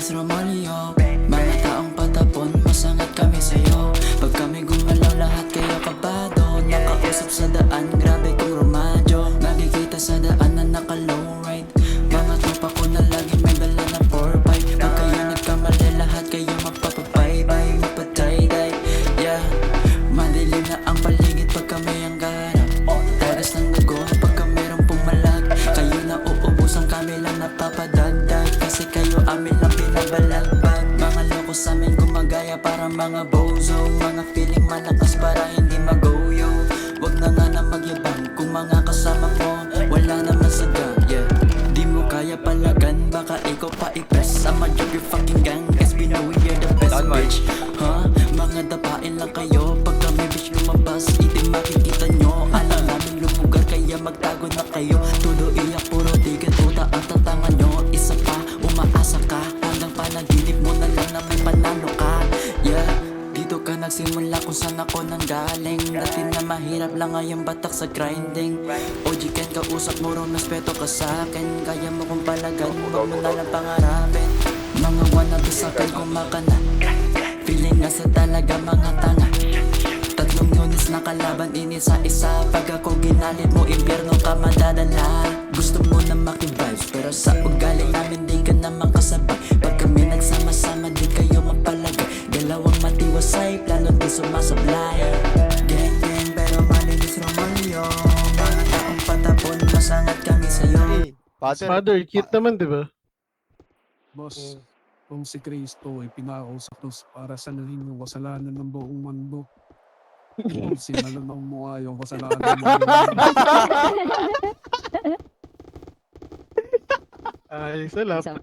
Malinis Romalio, mga taong patapon, masangat kami sa'yo. Pag kami gumalaw lahat kayo kabado, nakausap sa daan, grabe kong romadyo. Nakikita sa daan na naka-low ride, mga tropa ko na lagi may dala na 4-5. Pag kayo nagkamali lahat kayo magpapabaybay, magpatay-day. Yeah, madilim na ang paligid pag kami ang garap. Tagas ng dugo pagka merong pumalag, kayo na uubusan kami lang napapadagdag. Kasi kayo amin lang pinabalagbag. Mga loko sa amin gumagaya para mga bozo, mga feeling malakas para hindi mag-go-yo. Wag na nga na magyabang kung mga kasama mo wala naman sa gang, yeah. Di mo kaya palagan, baka ikaw pa i-press. I'ma drop your fucking gang, SB know you're the best bitch. Mga dapain lang kayo, pag kami bitch lumabas, itim makikita nyo. Alam namin lumugar kaya magtago na kayo. Tulo iyak, puro tigat, uta ang tatangan nyo. Isa pa, umaasa ka, hanggang panaginip mo na lang na may panalo ka. Yeah, dito ka nagsimula kung saan ako nanggaling. Dati na mahirap lang ngayon batak sa grinding. OG Ken, kausap mo ron, respeto ka sa'kin. Kaya mo kong palagan, huwag mo na lang pangarapin. Mga wannabe sa'kin kumakana, feeling nga sa talaga mga tanga. Tatlong units na kalaban, init sa isa. Pag ako ginalit mo, impyerno ka madadala. Gusto mo na makivibes, pero sa ugali namin di ka naman kasabay. Pag kami nagsama-sama, di kayo mapalagay. Dalawang matiwasay, plano di sumasablay. Gang gang, pero malinis Romalio, mga taong patapon, masangat kami sa'yo. Father, cute naman, di ba? Boss, kung si Cristo ay pinakausap nos para sanahin yung kasalanan ng buong mundo. Kung sinalanan mo nga yung kasalanan ng buong mundo. Ayos na lang. Isang